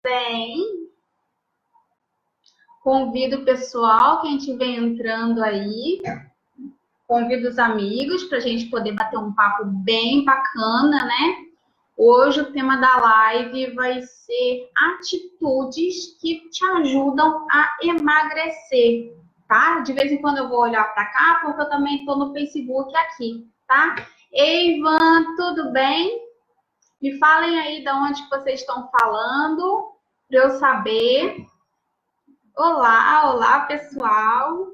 bem? Convido o pessoal, quem estiver entrando aí, convido os amigos para a gente poder bater um papo bem bacana, né? Hoje o tema da live vai ser atitudes que te ajudam a emagrecer, tá? De vez em quando eu vou olhar para cá, porque eu também estou no Facebook aqui, tá? Ei, Ivan, tudo bem? Me falem aí de onde vocês estão falando, para eu saber. Olá, olá, pessoal.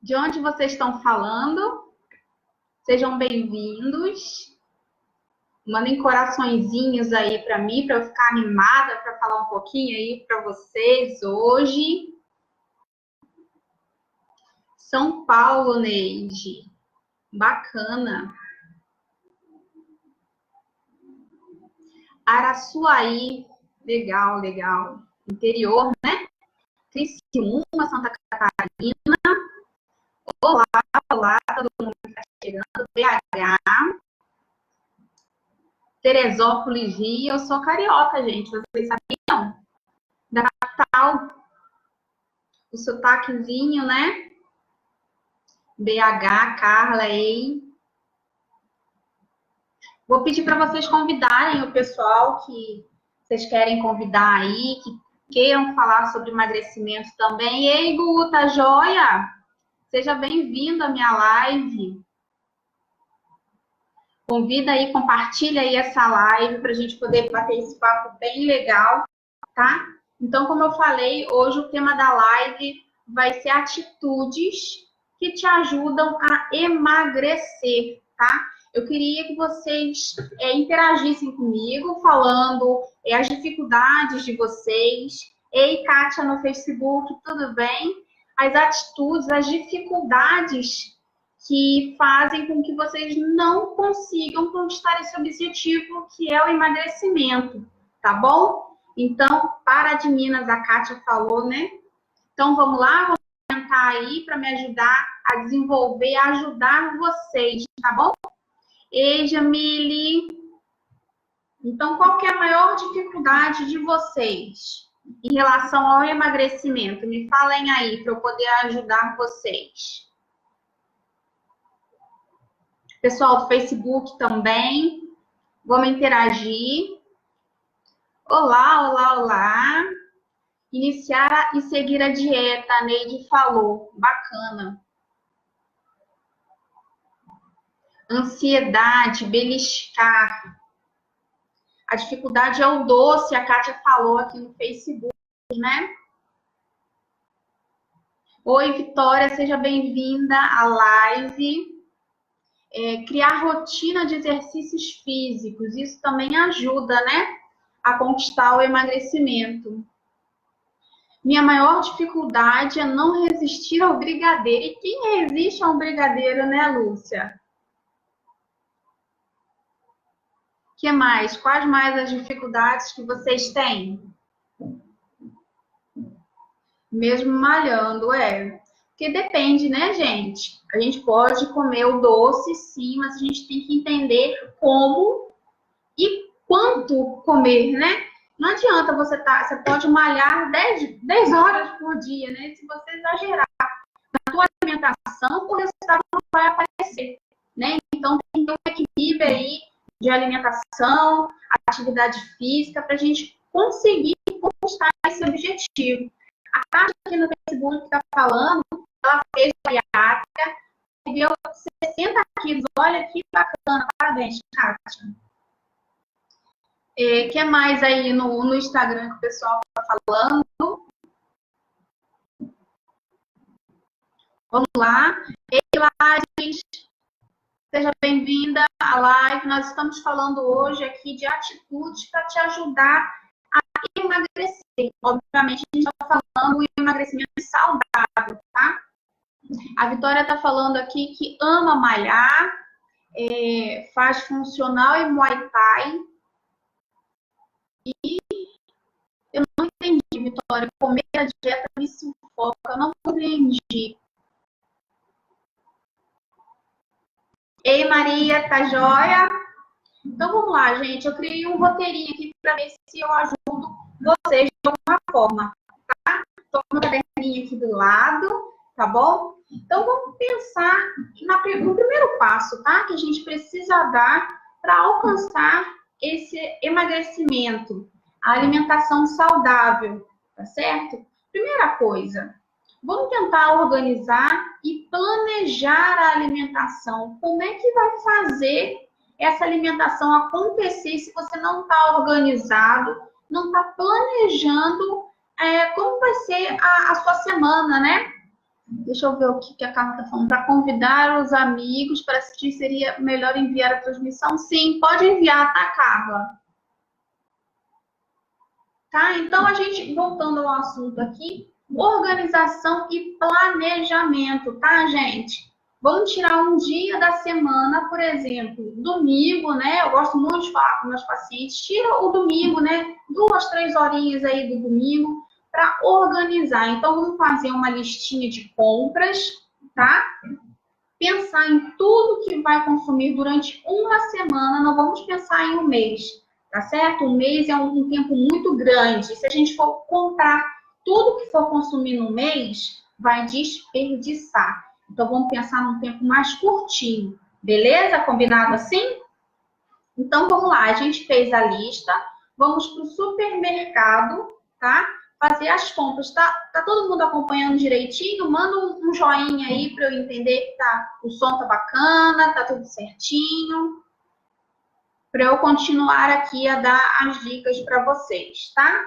De onde vocês estão falando? Sejam bem-vindos. Mandem coraçõezinhos aí para mim, para eu ficar animada para falar um pouquinho aí para vocês hoje. São Paulo, Neide. Bacana. Araçuaí. Legal, legal. Interior, né? Criciúma, Santa Catarina. Olá, olá, todo mundo que está chegando. BH. Teresópolis, Rio. Eu sou carioca, gente. Vocês sabiam? Da capital. O sotaquezinho, né? BH, Carla, ei. Vou pedir para vocês convidarem o pessoal que vocês querem convidar aí, que queiram falar sobre emagrecimento também. Ei, Gu, tá joia? Seja bem-vindo à minha live. Convida aí, compartilha aí essa live para a gente poder bater esse papo bem legal, tá? Então, como eu falei, hoje o tema da live vai ser atitudes que te ajudam a emagrecer, tá? Eu queria que vocês interagissem comigo, falando as dificuldades de vocês. Ei, Kátia, no Facebook, tudo bem? As atitudes, as dificuldades que fazem com que vocês não consigam conquistar esse objetivo, que é o emagrecimento, tá bom? Então, para de Minas, a Kátia falou, né? Então, vamos lá, vamos tentar aí para me ajudar a desenvolver, a ajudar vocês, tá bom? Ei, Jamile. Então, qual que é a maior dificuldade de vocês em relação ao emagrecimento? Me falem aí para eu poder ajudar vocês. Pessoal do Facebook também, vamos interagir. Olá, olá, olá. Iniciar e seguir a dieta, a Neide falou. Bacana. Ansiedade, beliscar. A dificuldade é o doce, a Kátia falou aqui no Facebook, né? Oi, Vitória, seja bem-vinda à live. Criar rotina de exercícios físicos, isso também ajuda, né? A conquistar o emagrecimento. Minha maior dificuldade é não resistir ao brigadeiro. E quem resiste a um brigadeiro, né, Lúcia? O que mais? Quais mais as dificuldades que vocês têm? Mesmo malhando, Porque depende, né, gente? A gente pode comer o doce, sim, mas a gente tem que entender como e quanto comer, né? Não adianta você pode malhar 10 horas por dia, né? Se você exagerar na tua alimentação, o resultado não vai aparecer, né? Então tem que ter um equilíbrio aí de alimentação, atividade física, para a gente conseguir conquistar esse objetivo. A Kátia aqui no Facebook está falando, ela fez bariátrica, perdeu 60 quilos. Olha que bacana, parabéns, Kátia. O que mais aí no Instagram que o pessoal está falando? Vamos lá. Ei, Lares, seja bem-vinda à live. Nós estamos falando hoje aqui de atitudes para te ajudar a emagrecer. Obviamente, a gente está falando em emagrecimento saudável, tá? A Vitória está falando aqui que ama malhar, faz funcional e Muay Thai. E eu não entendi, Vitória. Comer a dieta me sufoca. Eu não compreendi. Ei, Maria, tá joia? Então vamos lá, gente. Eu criei um roteirinho aqui para ver se eu ajudo vocês de alguma forma, tá? Estou com o caderninho aqui do lado, tá bom? Então, vamos pensar no primeiro passo, tá? Que a gente precisa dar para alcançar esse emagrecimento, a alimentação saudável, tá certo? Primeira coisa, vamos tentar organizar e planejar a alimentação. Como é que vai fazer essa alimentação acontecer se você não está organizado, não está planejando como vai ser a sua semana, né? Deixa eu ver o que a Carla está falando. Para convidar os amigos para assistir, seria melhor enviar a transmissão? Sim, pode enviar, tá, Carla? Tá? Então, a gente, voltando ao assunto aqui, organização e planejamento, tá, gente? Vamos tirar um dia da semana, por exemplo, domingo, né? Eu gosto muito de falar com meus pacientes. Tira o domingo, né? 2, 3 horinhas aí do domingo para organizar. Então, vamos fazer uma listinha de compras, tá? Pensar em tudo que vai consumir durante uma semana, não vamos pensar em um mês. Tá certo? Um mês é um tempo muito grande. Se a gente for comprar tudo que for consumir no mês, vai desperdiçar. Então, vamos pensar num tempo mais curtinho. Beleza? Combinado assim? Então, vamos lá. A gente fez a lista. Vamos para o supermercado, tá? Fazer as compras. Tá todo mundo acompanhando direitinho? Manda um joinha aí para eu entender que o som tá bacana, tá tudo certinho, para eu continuar aqui a dar as dicas para vocês, tá?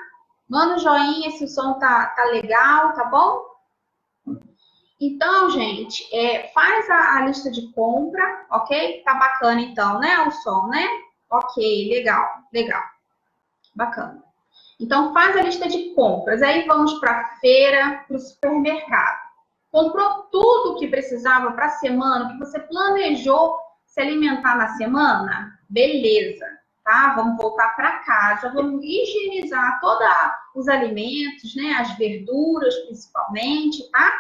Manda um joinha se o som tá legal, tá bom? Então, gente, faz a lista de compra, ok? Tá bacana então, né? O som, né? Ok, legal, legal. Bacana. Então, faz a lista de compras. Aí vamos para a feira, para o supermercado. Comprou tudo que precisava para a semana, que você planejou se alimentar na semana? Beleza, tá? Vamos voltar para casa, vamos higienizar todos os alimentos, né? As verduras, principalmente, tá?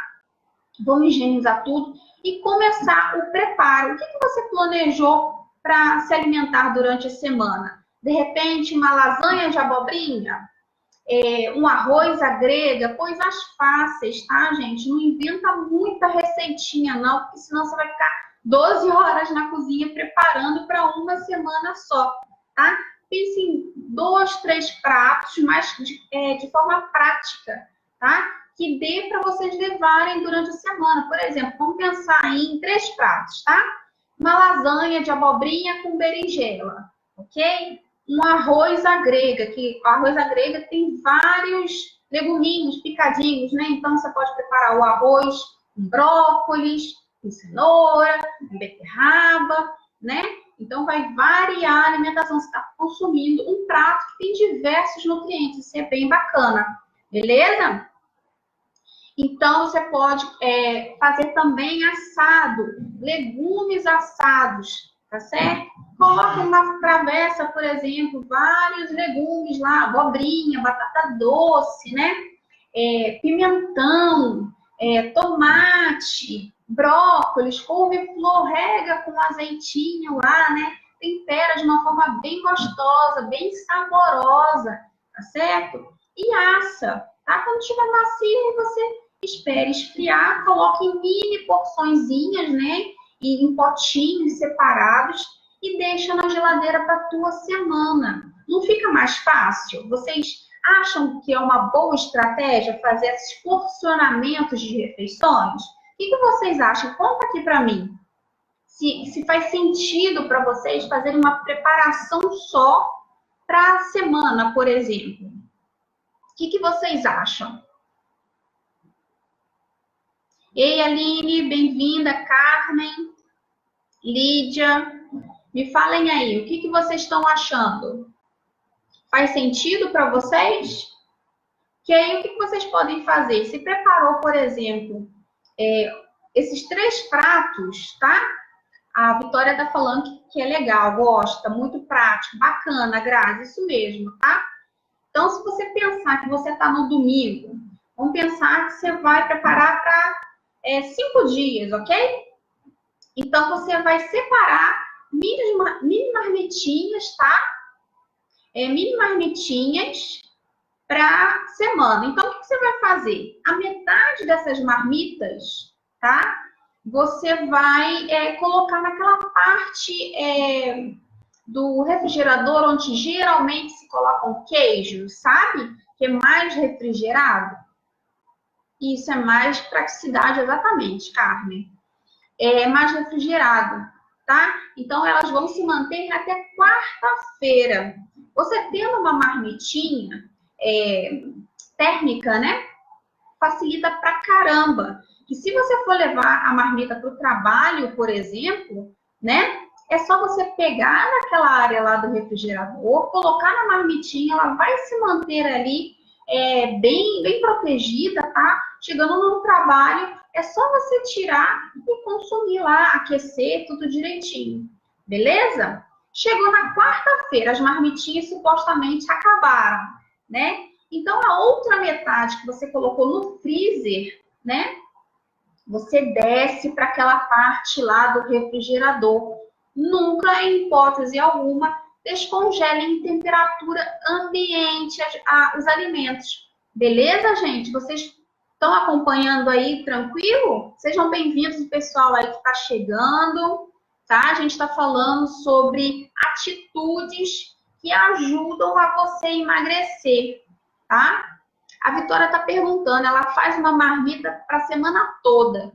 Vamos higienizar tudo e começar o preparo. O que você planejou para se alimentar durante a semana? De repente, uma lasanha de abobrinha? Um arroz à grega, coisas fáceis, tá, gente? Não inventa muita receitinha, não, porque senão você vai ficar 12 horas na cozinha preparando para uma semana só, tá? Pense em 2, 3 pratos, mas de forma prática, tá? Que dê para vocês levarem durante a semana. Por exemplo, vamos pensar em 3 pratos, tá? Uma lasanha de abobrinha com berinjela, ok? Um arroz à grega, que o arroz à grega tem vários leguminhos picadinhos, né? Então, você pode preparar o arroz com brócolis, com cenoura, com beterraba, né? Então, vai variar a alimentação. Você está consumindo um prato que tem diversos nutrientes. Isso é bem bacana, beleza? Então, você pode fazer também assado, legumes assados, tá certo? Coloca uma travessa, por exemplo, vários legumes lá, abobrinha, batata doce, né? Pimentão, tomate, brócolis, couve-flor, rega com azeitinho lá, né? Tempera de uma forma bem gostosa, bem saborosa, tá certo? E assa, tá? Quando estiver macio, você espere esfriar, coloque em mini porçõezinhas, né? E em potinhos separados e deixa na geladeira para a tua semana. Não fica mais fácil? Vocês acham que é uma boa estratégia fazer esses porcionamentos de refeições? O que vocês acham? Conta aqui para mim. Se faz sentido para vocês fazerem uma preparação só para a semana, por exemplo. O que vocês acham? Ei, Aline, bem-vinda. Carmen, Lídia, me falem aí, o que vocês estão achando? Faz sentido para vocês? Que aí, o que vocês podem fazer? Se preparou, por exemplo, esses 3 pratos, tá? A Vitória está falando que é legal, gosta, muito prático, bacana, Grazi, isso mesmo, tá? Então, se você pensar que você está no domingo, vamos pensar que você vai preparar para 5 dias, ok? Então, você vai separar mini marmitinhas, tá? mini marmitinhas para semana. Então, o que você vai fazer? A metade dessas marmitas, tá? Você vai colocar naquela parte do refrigerador onde geralmente se colocam queijos, sabe? Que é mais refrigerado. Isso é mais praticidade, exatamente, Carmen. É mais refrigerado, tá? Então, elas vão se manter até quarta-feira. Você tendo uma marmitinha térmica, né? Facilita pra caramba. E se você for levar a marmita para o trabalho, por exemplo, né? É só você pegar naquela área lá do refrigerador, colocar na marmitinha, ela vai se manter ali bem protegida, tá? Chegando no trabalho, é só você tirar e consumir lá, aquecer, tudo direitinho. Beleza? Chegou na quarta-feira, as marmitinhas supostamente acabaram, né? Então, a outra metade que você colocou no freezer, né? Você desce para aquela parte lá do refrigerador. Nunca, em hipótese alguma, descongele em temperatura ambiente os alimentos. Beleza, gente? Vocês estão acompanhando aí tranquilo? Sejam bem-vindos, o pessoal aí que está chegando, tá? A gente está falando sobre atitudes que ajudam a você emagrecer, tá? A Vitória está perguntando, ela faz uma marmita para a semana toda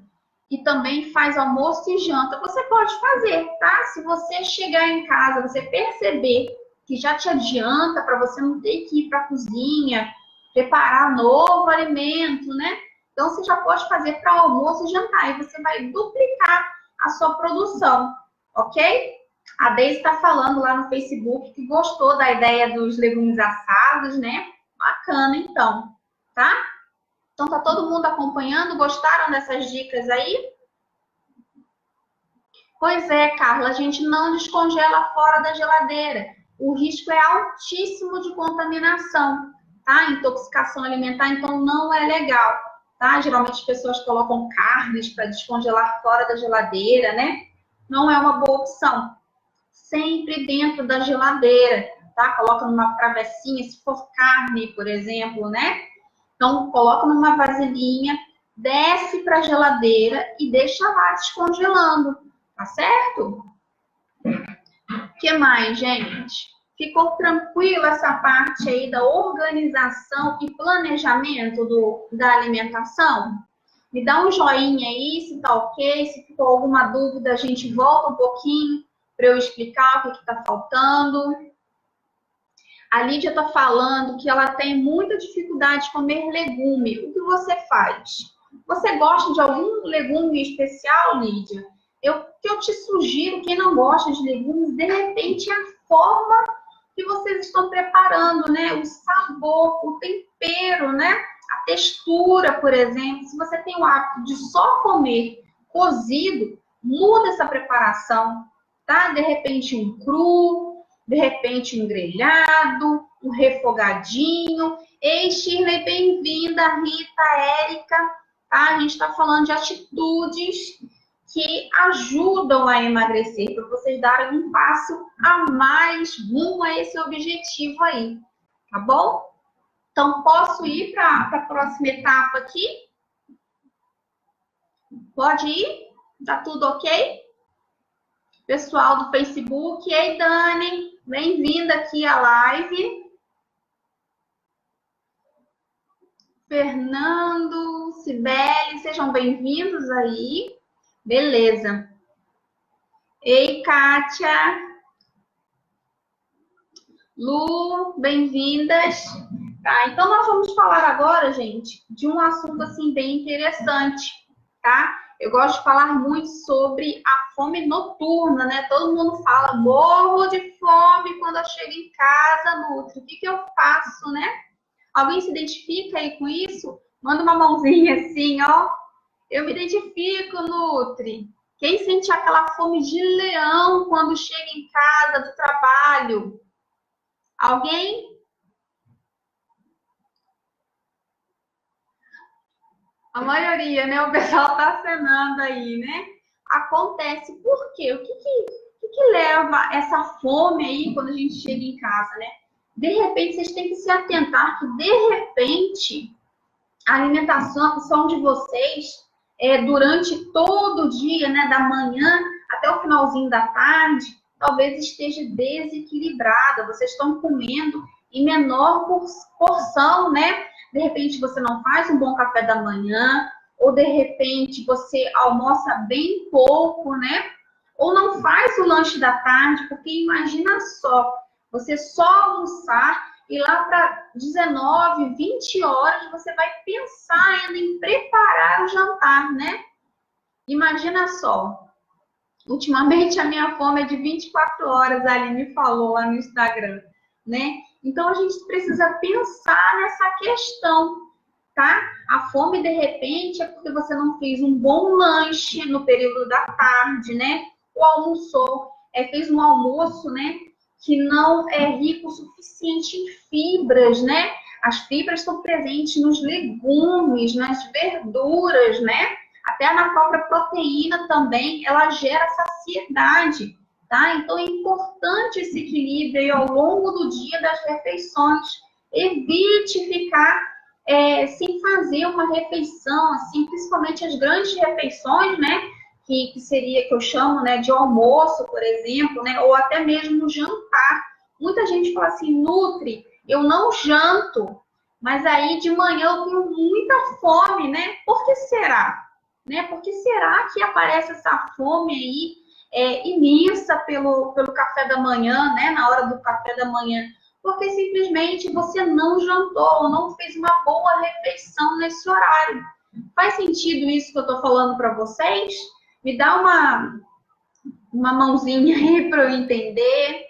e também faz almoço e janta. Você pode fazer, tá? Se você chegar em casa, você perceber que já te adianta para você não ter que ir para a cozinha, preparar novo alimento, né? Então, você já pode fazer para almoço e jantar e você vai duplicar a sua produção, ok? A Deise está falando lá no Facebook que gostou da ideia dos legumes assados, né? Bacana, então, tá? Então, tá todo mundo acompanhando? Gostaram dessas dicas aí? Pois é, Carla, a gente não descongela fora da geladeira. O risco é altíssimo de contaminação, tá? Intoxicação alimentar, então não é legal, tá? Geralmente as pessoas colocam carnes para descongelar fora da geladeira, né? Não é uma boa opção. Sempre dentro da geladeira, tá? Coloca numa travessinha, se for carne, por exemplo, né? Então, coloca numa vasilhinha, desce para a geladeira e deixa lá descongelando, tá certo? O que mais, gente? Ficou tranquila essa parte aí da organização e planejamento da alimentação? Me dá um joinha aí, se tá ok. Se ficou alguma dúvida, a gente volta um pouquinho para eu explicar o que está faltando. A Lídia está falando que ela tem muita dificuldade de comer legume. O que você faz? Você gosta de algum legume especial, Lídia? Que eu te sugiro, quem não gosta de legumes, de repente a forma que vocês estão preparando, né? O sabor, o tempero, né? A textura, por exemplo. Se você tem o hábito de só comer cozido, muda essa preparação, tá? De repente um cru, de repente um grelhado, um refogadinho. Ei, Shirley, bem-vinda, Rita, Érica, tá? A gente está falando de atitudes que ajudam a emagrecer, para vocês darem um passo a mais rumo a esse objetivo aí, tá bom? Então, posso ir para a próxima etapa aqui? Pode ir? Tá tudo ok? Pessoal do Facebook, ei, Dani, bem-vinda aqui à live. Fernando, Cibele, sejam bem-vindos aí. Beleza. Ei, Kátia. Lu, bem-vindas. Tá, então nós vamos falar agora, gente, de um assunto assim bem interessante, tá? Eu gosto de falar muito sobre a fome noturna, né? Todo mundo fala, morro de fome quando eu chego em casa, Nutri. O que eu faço, né? Alguém se identifica aí com isso? Manda uma mãozinha assim, ó. Eu me identifico, Nutri. Quem sente aquela fome de leão quando chega em casa do trabalho? Alguém? A maioria, né? O pessoal tá acenando aí, né? Acontece. Por quê? O que leva essa fome aí quando a gente chega em casa, né? De repente, vocês têm que se atentar que, de repente, a alimentação de vocês durante todo o dia, né, da manhã até o finalzinho da tarde, talvez esteja desequilibrada. Vocês estão comendo em menor porção, né? De repente você não faz um bom café da manhã, ou de repente você almoça bem pouco, né? Ou não faz o lanche da tarde, porque imagina só, você só almoçar e lá para 19, 20 horas você vai pensar ainda em preparar o jantar, né? Imagina só. Ultimamente a minha fome é de 24 horas, a Aline falou lá no Instagram, né? Então a gente precisa pensar nessa questão, tá? A fome de repente é porque você não fez um bom lanche no período da tarde, né? Ou almoçou, fez um almoço, né? Que não é rico o suficiente em fibras, né? As fibras estão presentes nos legumes, nas verduras, né? Até na própria proteína também, ela gera saciedade, tá? Então é importante esse equilíbrio aí ao longo do dia das refeições. Evite ficar sem fazer uma refeição, assim, principalmente as grandes refeições, né? Que seria, que eu chamo, né, de almoço, por exemplo, né? Ou até mesmo jantar. Muita gente fala assim, Nutri, eu não janto, mas aí de manhã eu tenho muita fome, né? Por que será? Né? Por que será que aparece essa fome aí imensa pelo café da manhã, né? Na hora do café da manhã? Porque simplesmente você não jantou, não fez uma boa refeição nesse horário. Faz sentido isso que eu estou falando para vocês? Me dá uma mãozinha aí para eu entender.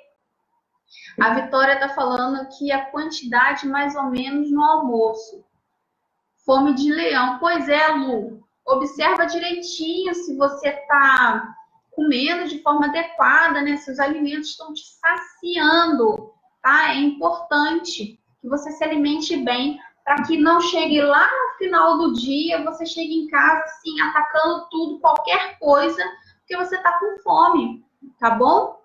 A Vitória está falando que a quantidade mais ou menos no almoço. Fome de leão. Pois é, Lu. Observa direitinho se você está comendo de forma adequada, né? Se os alimentos estão te saciando, tá? É importante que você se alimente bem para que não chegue lá no final do dia, você chegue em casa assim, atacando tudo, qualquer coisa, porque você está com fome, tá bom?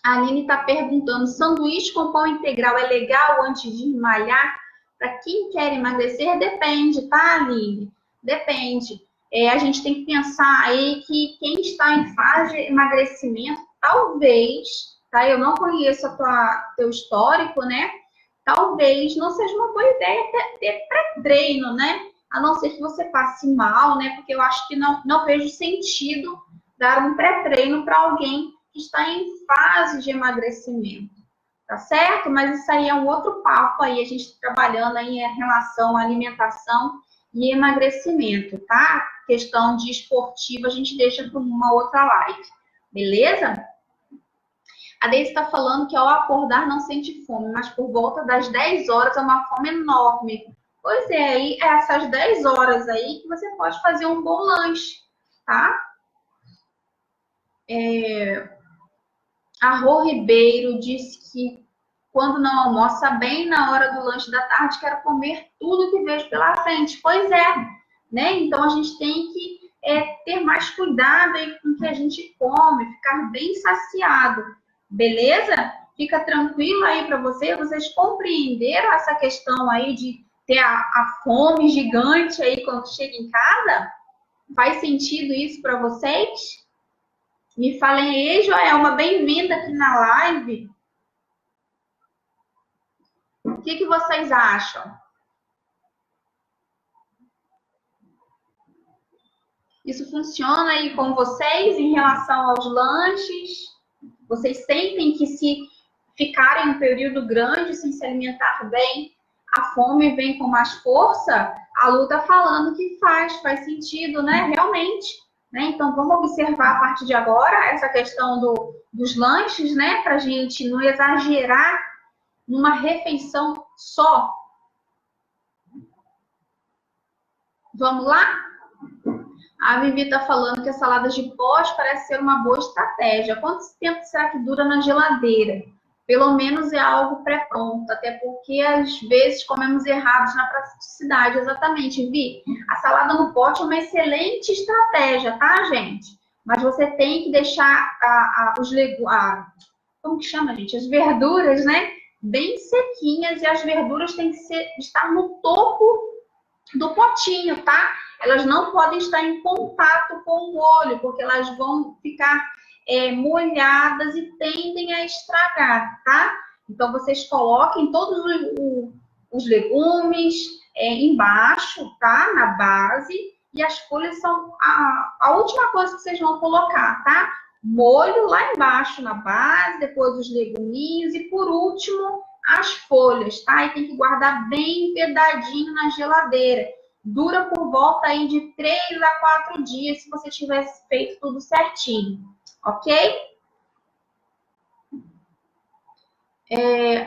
A Aline está perguntando, sanduíche com pão integral é legal antes de malhar? Para quem quer emagrecer, depende, tá, Aline? Depende. A gente tem que pensar aí que quem está em fase de emagrecimento, talvez, tá? Eu não conheço teu histórico, né? Talvez não seja uma boa ideia ter pré-treino, né? A não ser que você passe mal, né? Porque eu acho que não vejo sentido dar um pré-treino para alguém que está em fase de emagrecimento, tá certo? Mas isso aí é um outro papo aí, a gente trabalhando aí em relação à alimentação e emagrecimento, tá? Questão de esportiva a gente deixa para uma outra live, beleza? A Deise está falando que ao acordar não sente fome, mas por volta das 10 horas é uma fome enorme. Pois é, aí é essas 10 horas aí que você pode fazer um bom lanche, tá? A Rô Ribeiro disse que quando não almoça bem na hora do lanche da tarde, quero comer tudo que vejo pela frente. Pois é, né? Então a gente tem que ter mais cuidado aí com o que a gente come, ficar bem saciado, beleza? Fica tranquilo aí para vocês compreenderam essa questão aí de ter a fome gigante aí quando chega em casa? Faz sentido isso para vocês? Me falem aí, Joelma, bem-vinda aqui na live. O que vocês acham? Isso funciona aí com vocês em relação aos lanches? Vocês sentem que se ficarem um período grande sem se alimentar bem, a fome vem com mais força? A Lu tá falando que faz sentido, né? Realmente. Né? Então, vamos observar a partir de agora essa questão dos lanches, né? Para a gente não exagerar numa refeição só. Vamos lá? A Vivi está falando que a salada de pós parece ser uma boa estratégia. Quanto tempo será que dura na geladeira? Pelo menos é algo pré-pronto, até porque às vezes comemos errados na praticidade. Exatamente, Vi. A salada no pote é uma excelente estratégia, tá, gente? Mas você tem que deixar os legumes, como que chama, gente? As verduras, né? bem sequinhas e as verduras têm que estar no topo do potinho, tá? Elas não podem estar em contato com o molho, porque elas vão ficar molhadas e tendem a estragar, tá? Então, vocês coloquem todos os legumes embaixo, tá? Na base. E as folhas são a última coisa que vocês vão colocar, tá? Molho lá embaixo na base, depois os leguminhos e, por último, as folhas, tá? E tem que guardar bem empedadinho na geladeira. Dura por volta aí de 3 a 4 dias, se você tivesse feito tudo certinho, ok?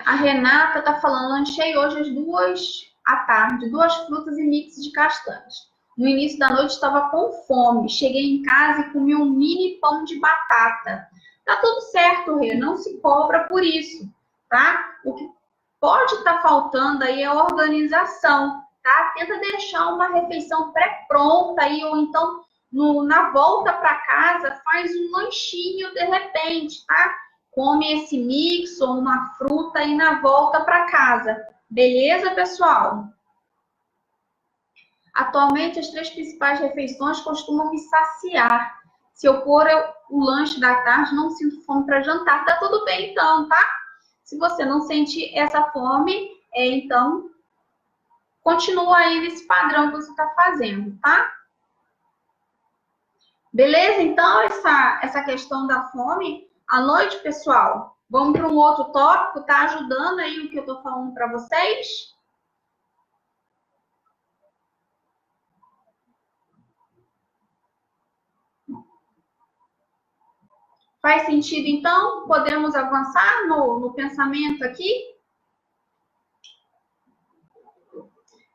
A Renata tá falando, lanchei hoje às 2 à tarde, 2 frutas e mix de castanhas. No início da noite estava com fome, cheguei em casa e comi um mini pão de batata. Tá tudo certo, Rê, não se cobra por isso, tá? O que pode estar faltando aí é organização, tá? Tenta deixar uma refeição pré-pronta aí, ou então na volta para casa faz um lanchinho de repente, tá? Come esse mix ou uma fruta aí na volta para casa. Beleza, pessoal? Atualmente, as 3 principais refeições costumam me saciar. Se eu pôr o lanche da tarde, não sinto fome para jantar. Tá tudo bem, então, tá? Se você não sente essa fome, então, continua aí nesse padrão que você está fazendo, tá? Beleza? Então, essa questão da fome, à noite, pessoal, vamos para um outro tópico, tá ajudando aí o que eu estou falando para vocês? Faz sentido, então? Podemos avançar no pensamento aqui?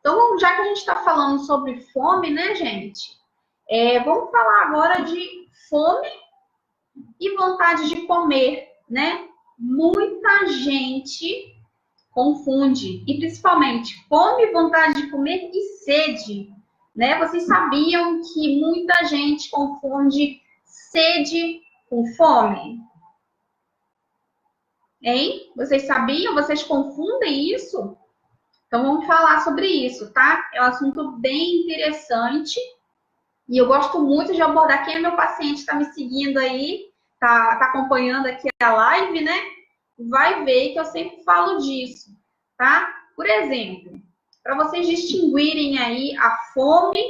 Então, já que a gente está falando sobre fome, né, gente? Vamos falar agora de fome e vontade de comer, né? Muita gente confunde, e principalmente fome, vontade de comer e sede, né? Vocês sabiam que muita gente confunde sede com fome? Hein? Vocês sabiam? Vocês confundem isso? Então vamos falar sobre isso, tá? É um assunto bem interessante e eu gosto muito de abordar. Quem é meu paciente, está me seguindo aí, tá acompanhando aqui a live, né? Vai ver que eu sempre falo disso, tá? Por exemplo, para vocês distinguirem aí a fome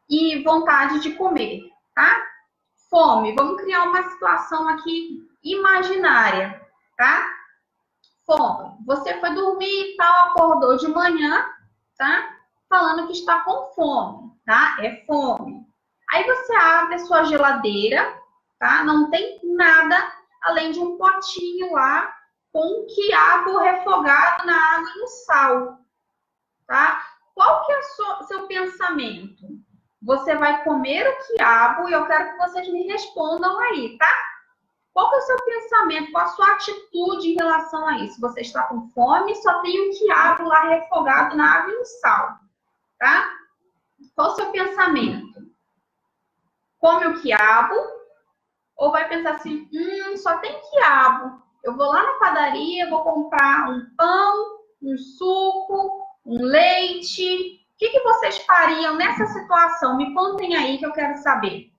e vontade de comer, tá? Fome, vamos criar uma situação aqui imaginária, tá? Fome. Você foi dormir e tal, acordou de manhã, tá? Falando que está com fome, tá? É fome. Aí você abre a sua geladeira, tá? Não tem nada além de um potinho lá com quiabo refogado na água e no sal, tá? Qual que é o seu pensamento? Você vai comer o quiabo e eu quero que vocês me respondam aí, tá? Qual é o seu pensamento, qual a sua atitude em relação a isso? Você está com fome, só tem um quiabo lá refogado na água e no sal, tá? Qual é o seu pensamento? Come o quiabo ou vai pensar assim, só tem quiabo. Eu vou lá na padaria, vou comprar um pão, um suco, um leite. O que vocês fariam nessa situação? Me contem aí que eu quero saber.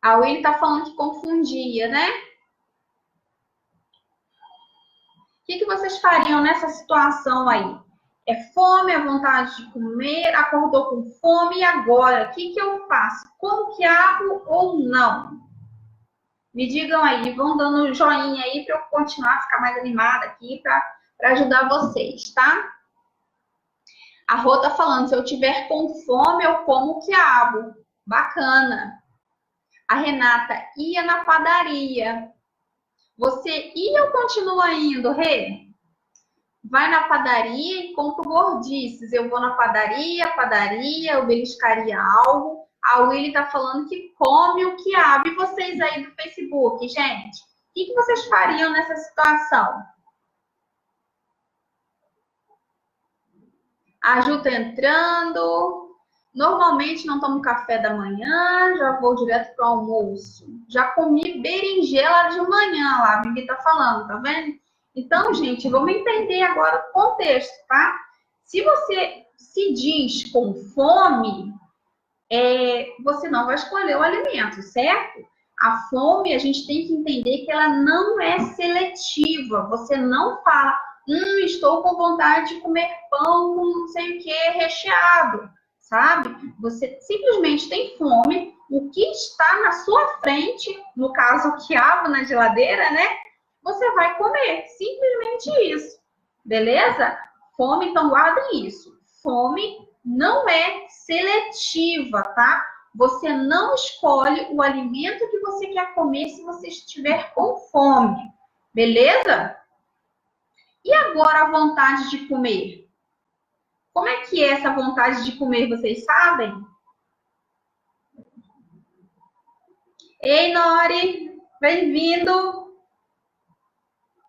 A Willy tá falando que confundia, né? O que vocês fariam nessa situação aí? É fome, é vontade de comer, acordou com fome e agora? O que eu faço? Como quiabo ou não? Me digam aí, vão dando um joinha aí para eu continuar a ficar mais animada aqui para ajudar vocês, tá? A Rô tá falando, se eu tiver com fome, eu como quiabo. Bacana. A Renata ia na padaria. Você ia ou continua indo, Rê? Vai na padaria e compra gordices. Eu vou na padaria, eu beliscaria algo. A Willy tá falando que come o quiabo. E vocês aí do Facebook, gente? O que vocês fariam nessa situação? A Ju tá entrando. Normalmente não tomo café da manhã, já vou direto para o almoço. Já comi berinjela de manhã lá, a Bibi tá falando, tá vendo? Então, gente, vamos entender agora o contexto, tá? Se você se diz com fome, você não vai escolher o alimento, certo? A fome, a gente tem que entender que ela não é seletiva. Você não fala, estou com vontade de comer pão com não sei o que recheado, sabe? Você simplesmente tem fome, o que está na sua frente, no caso, o quiabo na geladeira, né? Você vai comer, simplesmente isso, beleza? Fome, então guardem isso. Fome não é seletiva, tá? Você não escolhe o alimento que você quer comer se você estiver com fome, beleza? E agora a vontade de comer? Como é que é essa vontade de comer, vocês sabem? Ei, Nori, bem-vindo!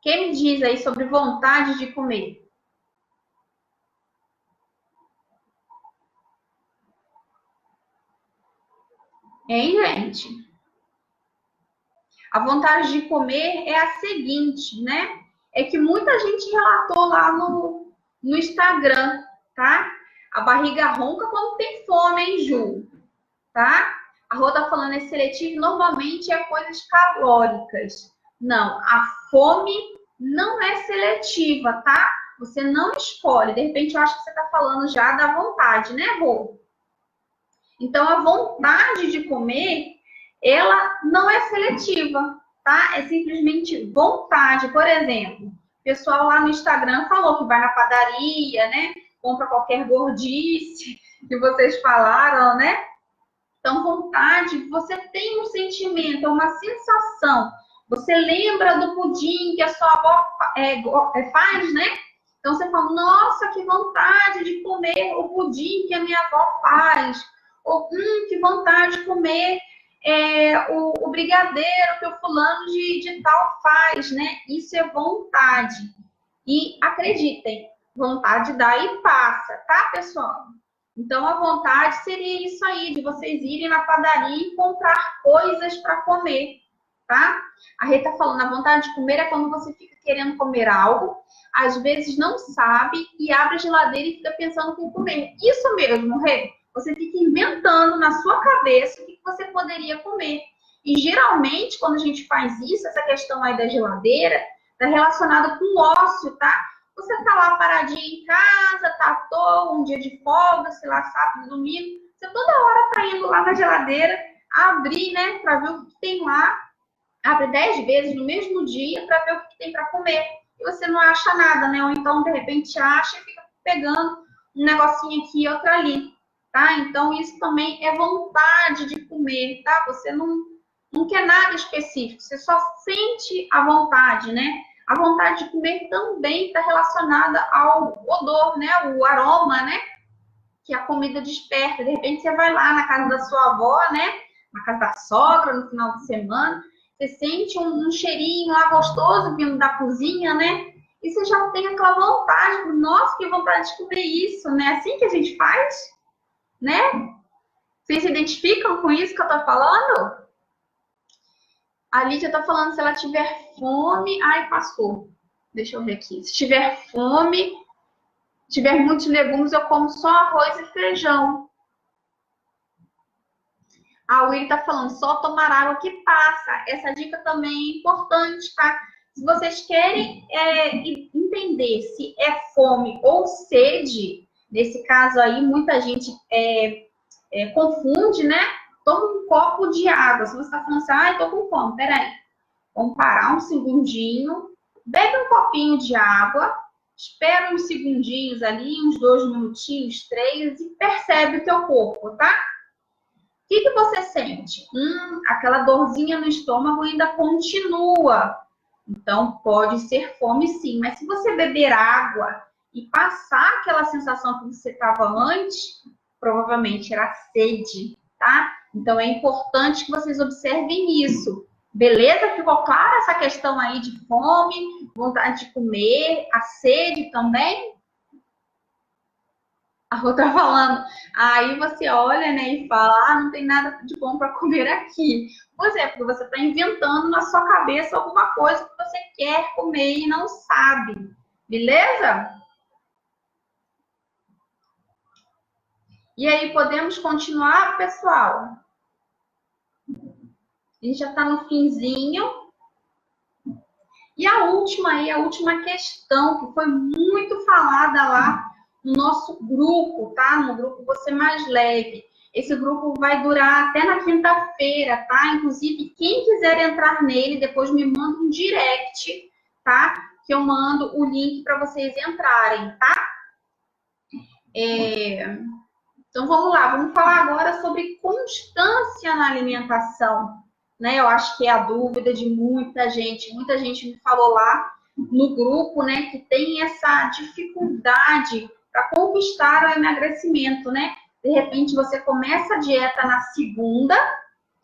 Quem me diz aí sobre vontade de comer? Hein, gente? A vontade de comer é a seguinte, né? É que muita gente relatou lá no Instagram, tá? A barriga ronca quando tem fome, hein, Ju? Tá? A Rô tá falando é seletivo, normalmente é coisas calóricas. Não, a fome não é seletiva, tá? Você não escolhe. De repente, eu acho que você tá falando já da vontade, né, Rô? Então, a vontade de comer, ela não é seletiva, tá? É simplesmente vontade. Por exemplo, o pessoal lá no Instagram falou que vai na padaria, né? Compra qualquer gordice que vocês falaram, né? Então, vontade, você tem um sentimento, é uma sensação. Você lembra do pudim que a sua avó faz, né? Então, você fala, nossa, que vontade de comer o pudim que a minha avó faz. Ou, que vontade de comer o brigadeiro que o fulano de tal faz, né? Isso é vontade. E acreditem, vontade dá e passa, tá, pessoal? Então, a vontade seria isso aí, de vocês irem na padaria e comprar coisas para comer, tá? A Rita falando, a vontade de comer é quando você fica querendo comer algo, às vezes não sabe e abre a geladeira e fica pensando em comer. Isso mesmo, Rê. Você fica inventando na sua cabeça o que você poderia comer. E geralmente, quando a gente faz isso, essa questão aí da geladeira, está relacionada com o ócio, tá? Você tá lá paradinho em casa, tá à toa, um dia de folga, sei lá, sábado, domingo, você toda hora tá indo lá na geladeira, abrir, né, para ver o que tem lá, abre 10 vezes no mesmo dia para ver o que tem para comer. E você não acha nada, né? Ou então, de repente, acha e fica pegando um negocinho aqui e outro ali, tá? Então, isso também é vontade de comer, tá? Você não quer nada específico, você só sente a vontade, né? A vontade de comer também está relacionada ao odor, né? O aroma, né? Que a comida desperta. De repente você vai lá na casa da sua avó, né? Na casa da sogra, no final de semana, você sente um cheirinho lá gostoso vindo da cozinha, né? E você já tem aquela vontade, nossa, que vontade de comer isso, né? Assim que a gente faz, né? Vocês se identificam com isso que eu tô falando? A Lídia tá falando, se ela tiver fome... Ai, passou. Deixa eu ver aqui. Se tiver fome, tiver muitos legumes, eu como só arroz e feijão. A Will tá falando, só tomar água que passa. Essa dica também é importante, tá? Se vocês querem entender se é fome ou sede, nesse caso aí, muita gente confunde, né? Toma um copo de água. Se você está falando assim, ai, tô com fome, peraí. Vamos parar um segundinho, bebe um copinho de água, espera uns segundinhos ali, uns 2 minutinhos, 3, e percebe o teu corpo, tá? O que você sente? Aquela dorzinha no estômago ainda continua. Então, pode ser fome sim, mas se você beber água e passar aquela sensação que você estava antes, provavelmente era sede, tá? Então, é importante que vocês observem isso. Beleza? Ficou clara essa questão aí de fome, vontade de comer, a sede também? A outra falando, aí você olha, né, e fala, ah, não tem nada de bom para comer aqui. Pois é, porque você está inventando na sua cabeça alguma coisa que você quer comer e não sabe. Beleza? E aí, podemos continuar, pessoal? A gente já está no finzinho. E a última aí, a última questão, que foi muito falada lá no nosso grupo, tá? No grupo Você Mais Leve. Esse grupo vai durar até na quinta-feira, tá? Inclusive, quem quiser entrar nele, depois me manda um direct, tá? Que eu mando o link para vocês entrarem, tá? Então, vamos lá. Vamos falar agora sobre constância na alimentação, né? Eu acho que é a dúvida de muita gente. Muita gente me falou lá no grupo, né, que tem essa dificuldade para conquistar o emagrecimento, né? De repente você começa a dieta na segunda,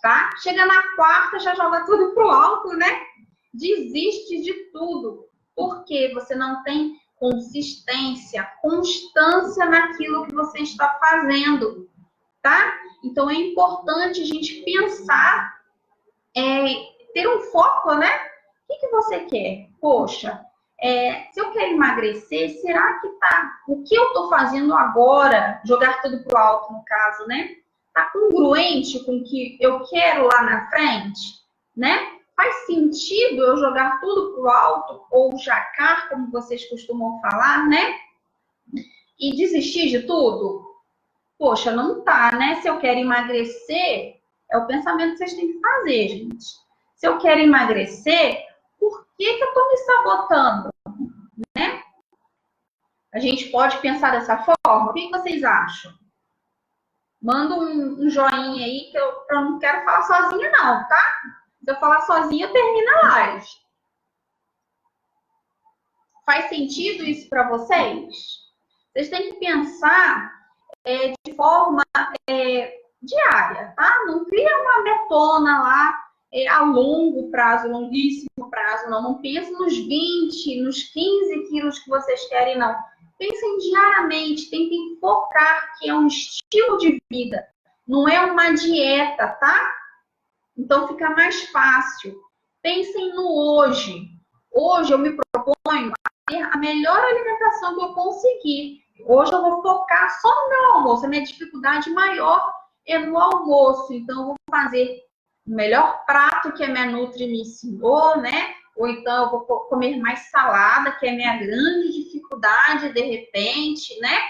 tá? Chega na quarta, já joga tudo pro alto, né? Desiste de tudo, porque você não tem consistência, constância naquilo que você está fazendo, tá? Então é importante a gente pensar, ter um foco, né? O que você quer? Poxa, se eu quero emagrecer, será que o que eu estou fazendo agora, jogar tudo pro alto no caso, né? Tá congruente com o que eu quero lá na frente, né? Faz sentido eu jogar tudo pro alto ou jacar, como vocês costumam falar, né? E desistir de tudo? Poxa, não tá, né? Se eu quero emagrecer, é o pensamento que vocês têm que fazer, gente. Se eu quero emagrecer, por que eu tô me sabotando, né? A gente pode pensar dessa forma? O que vocês acham? Manda um joinha aí, que eu não quero falar sozinha não, tá? Se eu falar sozinha, eu termino a live. Faz sentido isso para vocês? Vocês têm que pensar de forma diária, tá? Não cria uma metona lá a longo prazo, longuíssimo prazo, não. Não pense nos 20, nos 15 quilos que vocês querem, não. Pensem diariamente, tentem focar que é um estilo de vida, não é uma dieta, tá? Então fica mais fácil. Pensem no hoje. Hoje eu me proponho a ter a melhor alimentação que eu conseguir. Hoje eu vou focar só no meu almoço. A minha dificuldade maior é no almoço. Então eu vou fazer o melhor prato que a minha Nutri me ensinou, né? Ou então eu vou comer mais salada, que é a minha grande dificuldade de repente, né?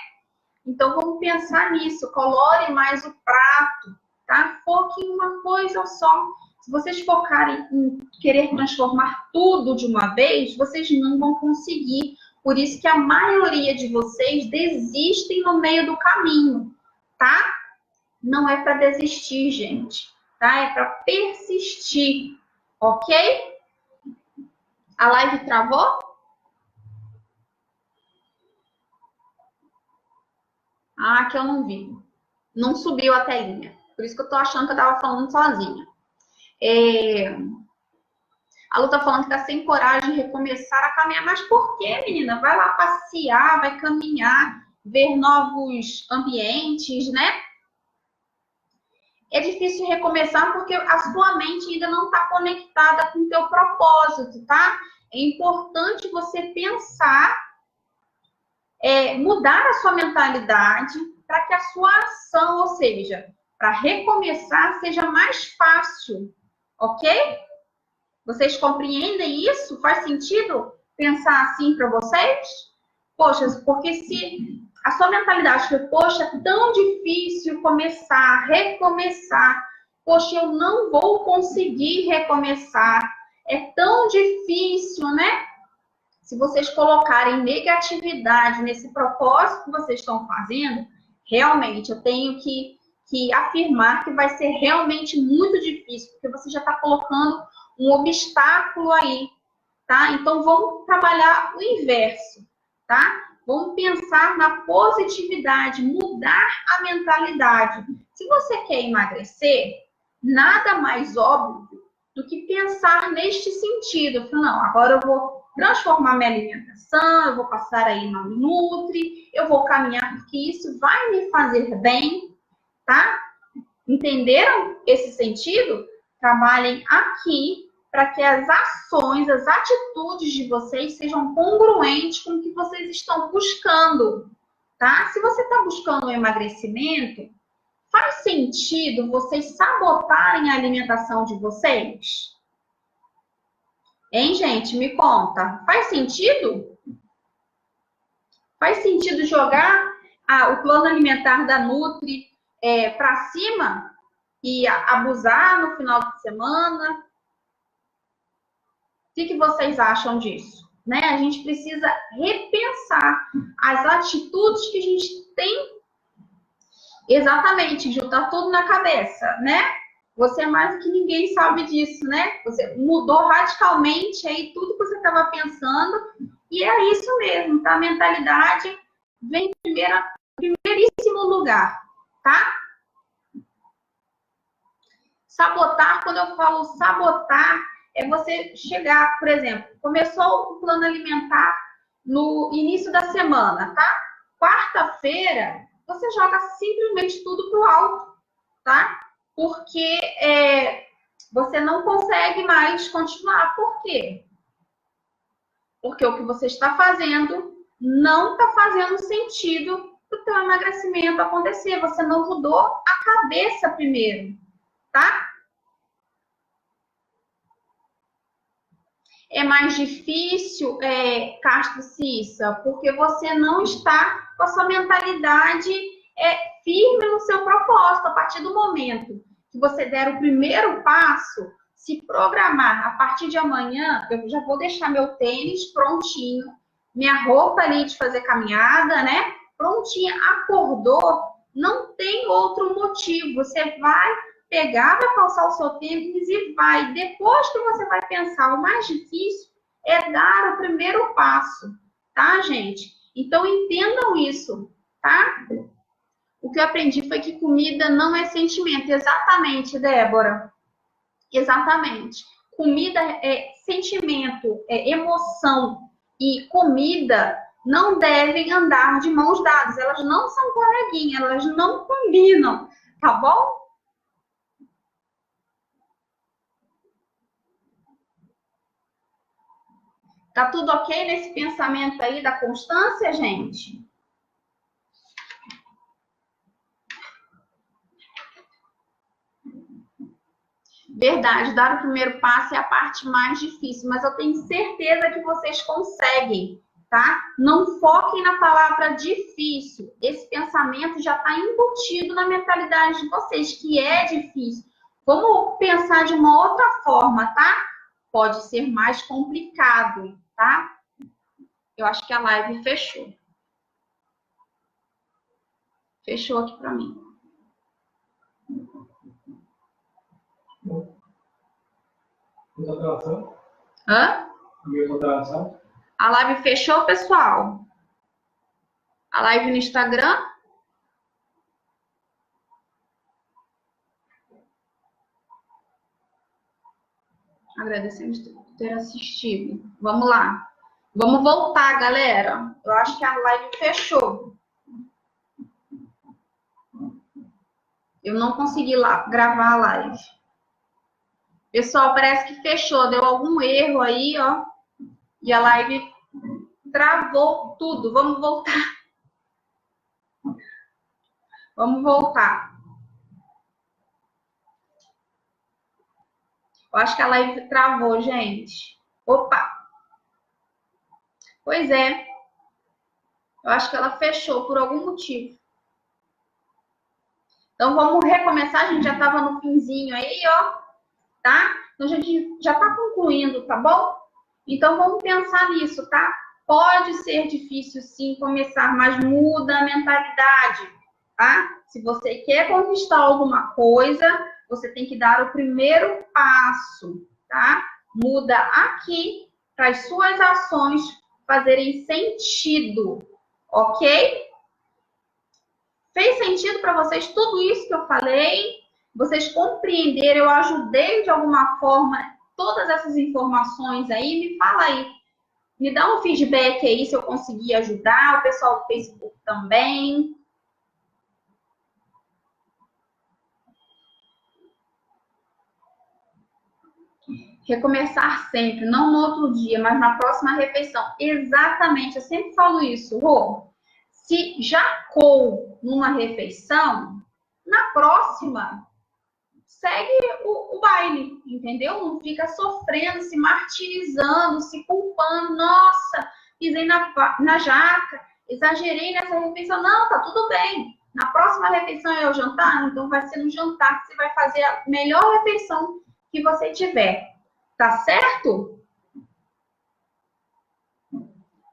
Então vamos pensar nisso. Colore mais o prato, tá? Foque em uma coisa só. Se vocês focarem em querer transformar tudo de uma vez, vocês não vão conseguir. Por isso que a maioria de vocês desistem no meio do caminho, tá? Não é para desistir, gente, tá? É para persistir, ok? A live travou? Ah, que eu não vi. Não subiu a telinha. Por isso que eu tô achando que eu tava falando sozinha. A Lu tá falando que tá sem coragem de recomeçar a caminhar. Mas por quê, menina? Vai lá passear, vai caminhar, ver novos ambientes, né? É difícil recomeçar porque a sua mente ainda não está conectada com o teu propósito, tá? É importante você pensar, mudar a sua mentalidade para que a sua ação, ou seja, para recomeçar, seja mais fácil, ok? Vocês compreendem isso? Faz sentido pensar assim para vocês? Poxa, porque se a sua mentalidade foi, poxa, é tão difícil começar, recomeçar, poxa, eu não vou conseguir recomeçar, é tão difícil, né? Se vocês colocarem negatividade nesse propósito que vocês estão fazendo, realmente eu tenho que afirmar que vai ser realmente muito difícil, porque você já está colocando um obstáculo aí, tá? Então vamos trabalhar o inverso, tá? Vamos pensar na positividade, mudar a mentalidade. Se você quer emagrecer, nada mais óbvio do que pensar neste sentido. Não, agora eu vou transformar minha alimentação, eu vou passar aí no Nutri, eu vou caminhar, porque isso vai me fazer bem, tá? Entenderam esse sentido? Trabalhem aqui para que as ações, as atitudes de vocês sejam congruentes com o que vocês estão buscando, tá? Se você está buscando um emagrecimento, faz sentido vocês sabotarem a alimentação de vocês? Hein, gente? Me conta. Faz sentido? Faz sentido jogar o plano alimentar da Nutri para cima e abusar no final de semana? O que vocês acham disso? Né? A gente precisa repensar as atitudes que a gente tem. Exatamente, Ju, tá tudo na cabeça, né? Você mais do que ninguém sabe disso, né? Você mudou radicalmente aí tudo que você estava pensando e é isso mesmo, tá? A mentalidade vem em primeiríssimo lugar, tá? Sabotar, quando eu falo sabotar, é você chegar, por exemplo, começou o plano alimentar no início da semana, tá? Quarta-feira, você joga simplesmente tudo pro alto, tá? Porque você não consegue mais continuar. Por quê? Porque o que você está fazendo não está fazendo sentido para o teu emagrecimento acontecer. Você não mudou a cabeça primeiro, tá? É mais difícil, Castro Cissa, porque você não está com a sua mentalidade firme no seu propósito. A partir do momento que você der o primeiro passo, se programar, a partir de amanhã, eu já vou deixar meu tênis prontinho, minha roupa ali de fazer caminhada, né? Prontinha, acordou, não tem outro motivo. Você vai pegar, vai calçar o seu tênis e vai. Depois que você vai pensar, o mais difícil é dar o primeiro passo, tá, gente? Então, entendam isso, tá? O que eu aprendi foi que comida não é sentimento. Exatamente, Débora. Exatamente. Comida é sentimento, é emoção. E comida não devem andar de mãos dadas. Elas não são coleguinhas, elas não combinam, tá bom? Tá tudo ok nesse pensamento aí da constância, gente? Verdade, dar o primeiro passo é a parte mais difícil, mas eu tenho certeza que vocês conseguem, tá? Não foquem na palavra difícil. Esse pensamento já está embutido na mentalidade de vocês, que é difícil. Vamos pensar de uma outra forma, tá? Pode ser mais complicado, tá? Eu acho que a live fechou. Fechou aqui para mim. Hã? A live fechou, pessoal? A live no Instagram? Agradecemos por ter assistido. Vamos lá. Vamos voltar, galera. Eu acho que a live fechou. Eu não consegui gravar a live. Pessoal, parece que fechou. Deu algum erro aí, ó. E a live travou tudo. Vamos voltar. Vamos voltar. Eu acho que a live travou, gente. Opa! Pois é. Eu acho que ela fechou por algum motivo. Então, vamos recomeçar. A gente já estava no finzinho aí, ó. Tá? Então, a gente já está concluindo, tá bom? Então, vamos pensar nisso, tá? Pode ser difícil, sim, começar, mas muda a mentalidade, tá? Se você quer conquistar alguma coisa, você tem que dar o primeiro passo, tá? Muda aqui para as suas ações fazerem sentido, ok? Fez sentido para vocês tudo isso que eu falei? Vocês compreenderam? Eu ajudei de alguma forma todas essas informações aí? Me fala aí. Me dá um feedback aí se eu conseguir ajudar, o pessoal do Facebook também. Recomeçar sempre, não no outro dia, mas na próxima refeição. Exatamente, eu sempre falo isso, Rô. Se já cou numa refeição, na próxima, segue o baile, entendeu? Não fica sofrendo, se martirizando, se culpando. Nossa, pisei na jaca, exagerei nessa refeição. Não, tá tudo bem. Na próxima refeição é o jantar, então vai ser no jantar que você vai fazer a melhor refeição que você tiver. Tá certo?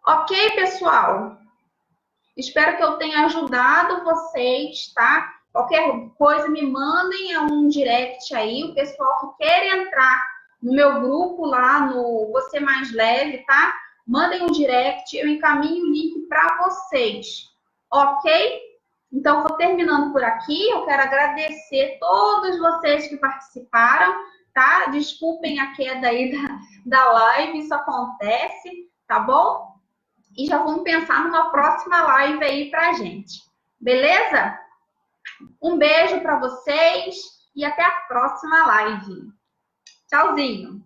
Ok, pessoal? Espero que eu tenha ajudado vocês, tá? Qualquer coisa, me mandem um direct aí. O pessoal que quer entrar no meu grupo lá no Você Mais Leve, tá? Mandem um direct, eu encaminho o link para vocês. Ok? Então, vou terminando por aqui. Eu quero agradecer todos vocês que participaram, tá? Desculpem a queda aí da live, isso acontece, tá bom? E já vamos pensar numa próxima live aí pra gente. Beleza? Um beijo para vocês e até a próxima live. Tchauzinho!